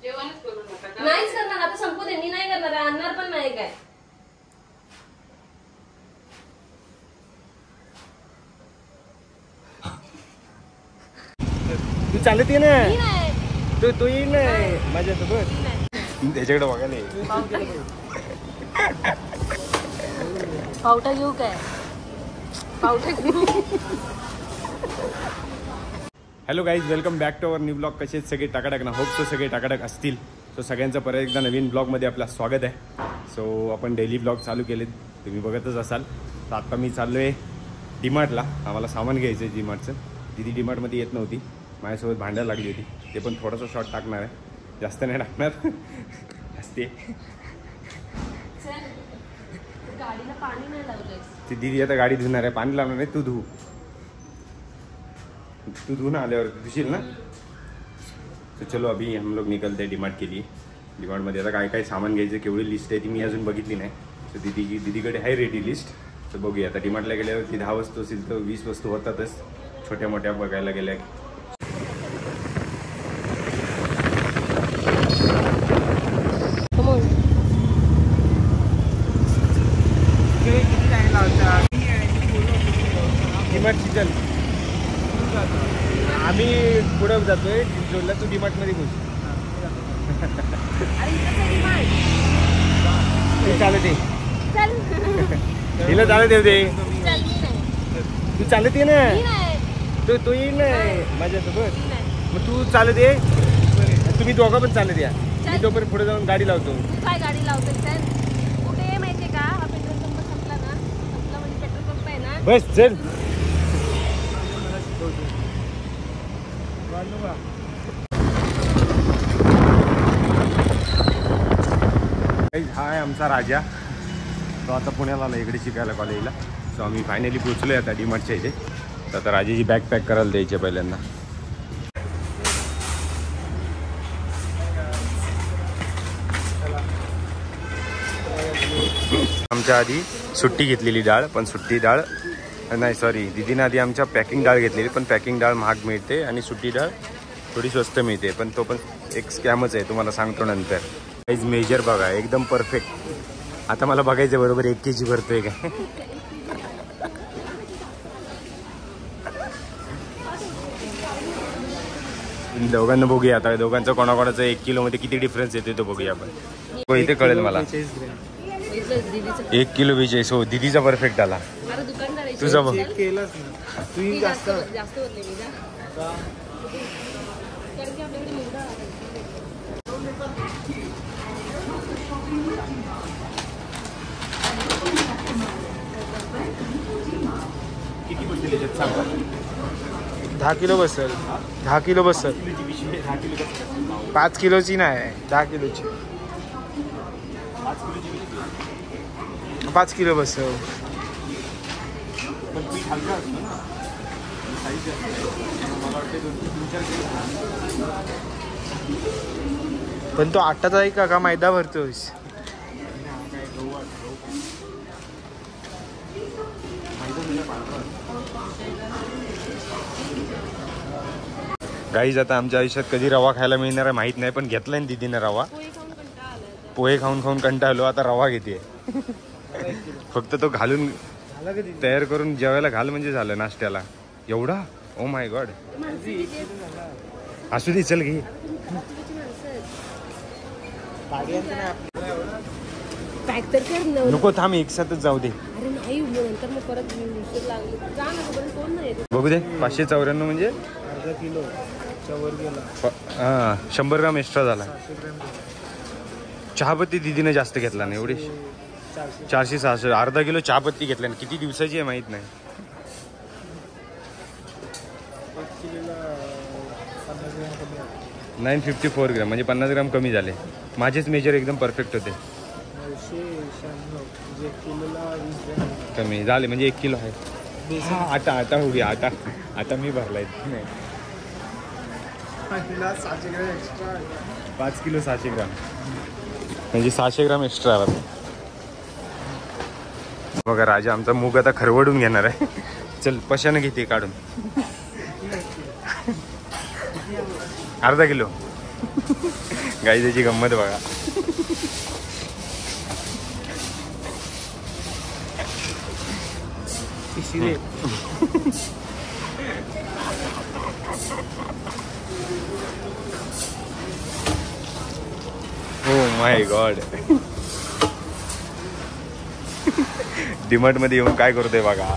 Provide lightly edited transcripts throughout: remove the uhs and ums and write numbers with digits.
नाहीच करणार आता, संपू दे. मी नाही करणार, आणणार पण नाही काय. तू चालत ये ना, तू ये ना माझ्यासोबत. त्याच्याकडे बघायला पावटा घेऊ काय? पावटा घेऊ. Hello guys, welcome back to our new blog. कसे आहेत सगळे? टाकाटक ना. होप सो सगळे टाकाटक असतील. सो सगळ्यांचं परत एकदा नवीन ब्लॉगमध्ये आपलं स्वागत आहे. सो आपण डेली ब्लॉग चालू केलेत, तुम्ही बघतच असाल. तर आत्ता मी चाललो आहे डीमार्टला. आम्हाला सामान घ्यायचं आहे डीमार्टचं. दिदी डीमार्टमध्ये येत नव्हती, माझ्यासोबत भांडायला लागली होती. ते पण थोडंसं शॉर्ट टाकणार आहे, जास्त नाही टाकणार. असते गाडीला पाणी नाही लावलंय. ती दीदी आता गाडी धुणार आहे. पाणी लावणार नाही, तू धू ना, आल्यावर धुशील ना. तो चलो अभी हम लोग निकलते हैं डीमार्ट के लिए. डीमार्टमध्ये आता काय काय सामान घ्यायचं, केवढी लिस्ट आहे ती मी अजून बघितली नाही. तर दीदीकडे आहे रेडी लिस्ट. तर बघूया आता डीमार्टला गेल्यावर ती 10 वस्तू असेल तर 20 वस्तू होतातच, छोट्या मोठ्या बघायला गेल्या. डीमार्टची चल, आम्ही पुढे जातोय चिंचवडला. तू डीमार्ट मध्ये घुस. चालत ये, हिला चालत येऊ दे. तू चालत ये ना, तू येईल ना माझ्यासोबत. मग तू चालत ये, तुम्ही दोघं पण चालत या. मी तोपर्यंत पुढे जाऊन गाडी लावतो. काय गाडी लावतो? कुठे माहितीये का? हा पेट्रोल पंप संपला ना, संपला म्हणजे पेट्रोल पंप आहे ना. बस चल. हा आहे आमचा राजा. तो आता पुण्याला आला इकडे शिकायला कॉलेजला. सो आम्ही फायनली पोचलो आता डीमार्टच्या इथे. तर आता राजाची बॅग पॅक करायला द्यायची पहिल्यांदा. आमच्या आधी सुट्टी घेतलेली डाळ, पण सुट्टी डाळ नाही, सॉरी, दीदीने आधी आमच्या पॅकिंग डाळ घेतलेली. पण पॅकिंग डाळ महाग मिळते आणि सुट्टी डाळ थोडी स्वस्त मिळते. पण तो पण एक स्कॅमच आहे, तुम्हाला सांगतो नंतर. काहीच मेजर बघा, एकदम परफेक्ट. आता मला बघायचं बरोबर 1 kg भरतोय काय. दोघांना बघूया आता, दोघांचं कोणाकोणाचं 1 किलोमध्ये किती डिफरन्स येते तो बघूया आपण. हो, इथे कळेल मला. 1 किलो 42. हो, दीदीचा परफेक्ट आला. तुझा बघ. किती बसेल याच्यात सांगा? 10 किलो बसेल. 10 किलो बसेल. 5 किलोची नाही, 10 किलोची. 5 किलो बसेल. पण तो आटाचा आहे का मैदा भरतोस? गाईज, आता आमच्या आयुष्यात कधी रवा खायला मिळणार आहे माहित नाही, पण घेतलाय दीदीने रवा. पोहे खाऊन खाऊन कंटाळलो, आता रवा घेते. फक्त तो घालून तयार करून जेवायला घाल म्हणजे झालं नाश्त्याला. एवढा? Oh my God. असू दे, चल घे. नको, थांब, एक साथच जाऊ दे. बघू दे. 594 म्हणजे अर्धा किलो वर गेला. हा, 100 ग्राम एक्स्ट्रा झाला. चहापत्ती दीदीने जास्त घेतला नाही, एवढी 400-600. अर्धा किलो चहापत्ती घेतल्या. किती दिवसाची आहे माहित नाही. 954 ग्राम म्हणजे 50 ग्राम कमी झाले. माझेच मेजर एकदम परफेक्ट होते. कमी झाले म्हणजे 1 किलो आहे. आता हो गया. आता मी भरलाय. 5 किलो 600 ग्राम म्हणजे 600 ग्राम एक्स्ट्रा. बघा, राजा आमचा मूग आता खरवडून घेणार आहे. चल, पशानं घेते काढून. अर्धा किलो गाई त्याची गंमत बघा. Oh my God. डीमार्ट मध्ये येऊन काय करतोय बघा.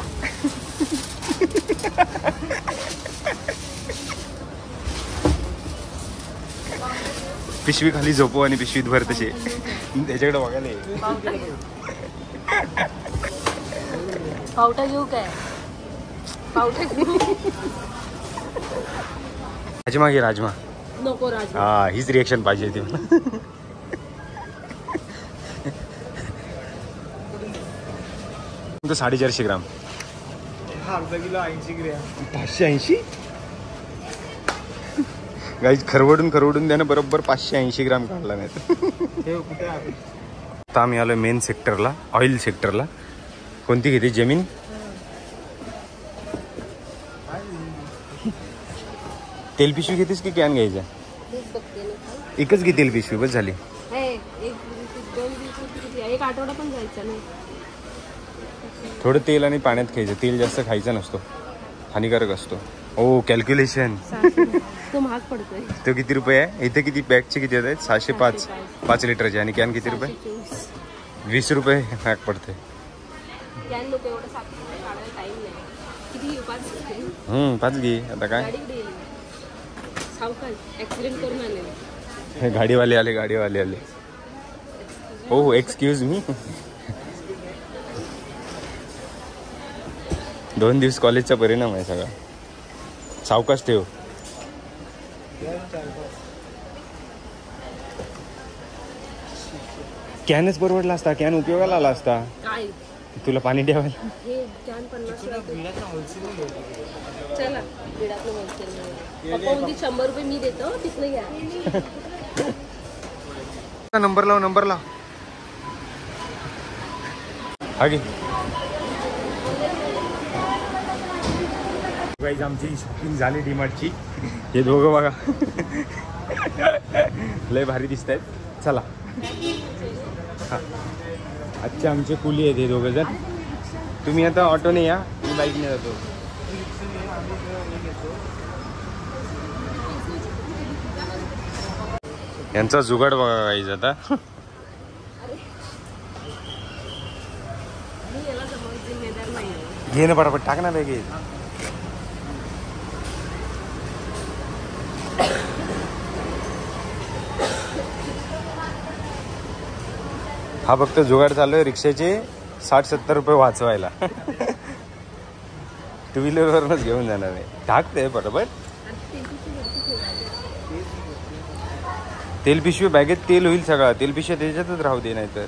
पिशवी खाली झोपू आणि पिशवीत भर तसे त्याच्याकडे बघायला ये. पावटा घेऊ काय? पावटा घेऊ. राजमा घे राजमा. नको राज. हा हीच रिएक्शन पाहिजे ती मला. तो 450 ग्राम. अर्धा किलो 80 ग्रॅम. 580. गाईज खरवडून त्यानं बरोबर 580 ग्राम काढला नाही. कुठे आहे? आता आम्ही आलो मेन सेक्टरला, ऑइल सेक्टरला. कोणती घेते जमीन? तेल पिशवी घेतेस की कॅन घ्यायचा? एकच घे तेल पिशवी बस झाली. एक आठवडा पण जायचा नाही. थोडं तेल आणि पाण्यात खायचं. तेल जास्त खायचं नसतो, हानिकारक असतो. ओ कॅल्क्युलेशन. तो महाग पडतोय. तो किती रुपये आहे? इथे किती बॅगचे किती आहेत? 605. 5 लिटरचे. आणि कॅन किती रुपये? 20 रुपये महाग पडते. कॅन लोक एवढं 7 रुपये काढायला टाइम नाही. किती 5 घे. आता काय ऍक्सिडेंट करून आले. गाडीवाले आले. हो एक्सक्यूज मी. 2 दिवस कॉलेजचा परिणाम आहे सगळा. सावकाश ठेव. कॅनच परवडला असता. कॅन उपयोगाला आला असता. काय तुला पाणी द्यावायला. हे कॅन 50 चला बिडातलं होलसेल. पप्पा म्हणते 100 रुपये मी देतो, तिथनं घ्या. नंबर लाव. हा घे. गाईज आमची शॉपिंग झाली डीमार्टची. हे दोघं बघा लय भारी दिसत आहेत. चला हा आजचे आमचे कुली आहेत हे दोघं जण. तुम्ही आता ऑटोने या, मी बाईकने जातो. यांचा जुगाड बघा गाईज आता. घे ना पटापट टाक ना बॅग. हा फक्त जुगाड चालू आहे रिक्षाचे 60-70 रुपये वाचवायला. टू व्हीलरवरूनच घेऊन जाणार आहे. टाकते बरोबर. तेल पिशवी बॅगेत तेल होईल सगळा. तेल पिशवी त्याच्यातच राहू दे नाही तर.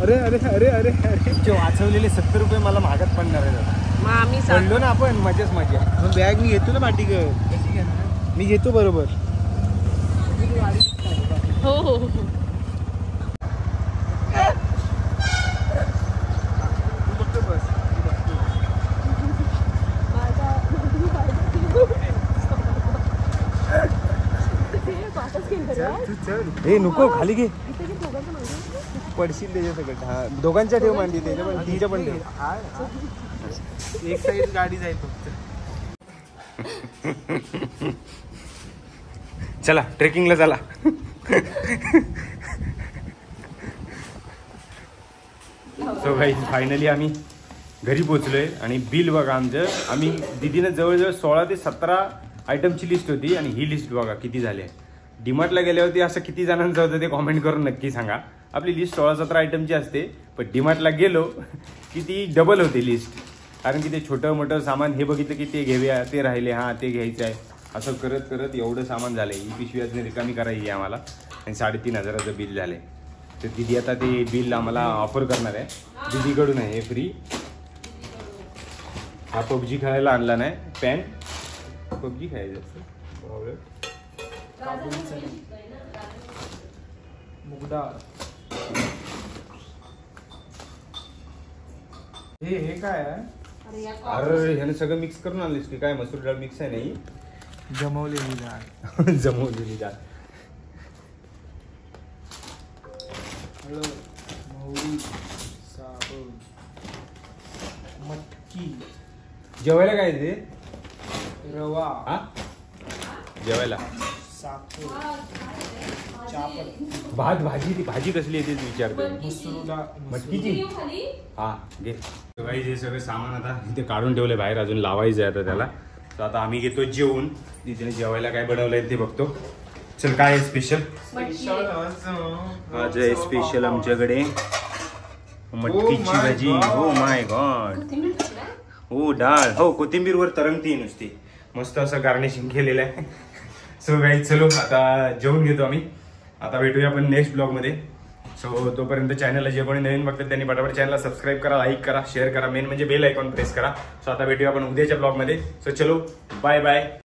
अरे जे वाचवलेले 70 रुपये मला महागात पडणार आहे. मग आम्ही पडलो ना आपण. मजाच मजा. मग बॅग मी घेतो ना पाठीकर. कशी घेणार? मी घेतो बरोबर. हो हे नको खाली घे. पडशील त्याच्या सगळं. हा दोघांच्या ठेव मांडी. त्याच्या पण तिच्या पण ठेव. एक साईड गाडी जाईल फक्त. चला ट्रेकिंगला चला. सो गाईज फायनली आम्ही घरी पोचलोय. आणि बिल बघा आमचं. आम्ही दीदीनं जवळजवळ 16 ते 17 आयटमची लिस्ट होती. आणि ही लिस्ट बघा किती झाली आहे. डीमार्टला गेल्यावरती असं किती जणांचं होतं ते कॉमेंट करून नक्की सांगा. आपली लिस्ट 16-17 आयटमची असते. पण डीमार्टला गेलो की ती डबल होती लिस्ट. कारण की ते छोटं मोठं सामान हे बघितलं की ते घेऊया, ते राहिले, हां ते घ्यायचं आहे. असं करत करत एवढं सामान झालं आहे. ही पिशवी अजून रिकामी करायची आहे आम्हाला. आणि 3,500 बिल झालं आहे. तर दीदी आता ते बिल आम्हाला ऑफर करणार आहे. दीदीकडून आहे हे फ्री. हा पबजी खेळायला आणला नाही. पॅन पबजी खेळायचं असतं. मुगडा. हे काय आहे? अरे यार, अरे ह्याने सगळं मिक्स करून आणलीस की काय? मसूर डाळ मिक्स आहे नाही? जमवलेली डाळ. जमवलेली डाळ. हळद, मोहरी, साबण, मटकी, जेवायला काय ते? रवा, हा जेवायला साखर, चापत्ती, भात. भाजी ती भाजी कसली आहे तेच विचारतोय. मसूर डाळ, मटकीची? येऊ खाली. हा घे. काही जे सगळं सामान आता इथे काढून ठेवले बाहेर, अजून लावायचं आहे आता त्याला. तर आता आम्ही घेतो जेवून. तिथे जेवायला काय बनवलंय ते बघतो. चल काय आहे स्पेशल? आज आहे स्पेशल आमच्याकडे मटकीची भाजी. हो माय गॉड. कोथिंबीर टाकलाय? हो डाळ. हो कोथिंबीर वर तरंगती नुसती. मस्त असं गार्निशिंग केलेलं आहे. सो गाईज चलो आता जेवून घेतो आम्ही. आता भेटूया आपण नेक्स्ट ब्लॉग मध्ये. सो तोपर्यंत चॅनलला जे कोणी नवीन बघतात त्यांनी पटापट चॅनलला सबस्क्राईब करा, लाईक करा, शेअर करा, मेन म्हणजे बेल आयकॉन प्रेस करा. सो आता भेटूया आपण उद्याच्या ब्लॉग मध्ये. सो चलो बाय बाय.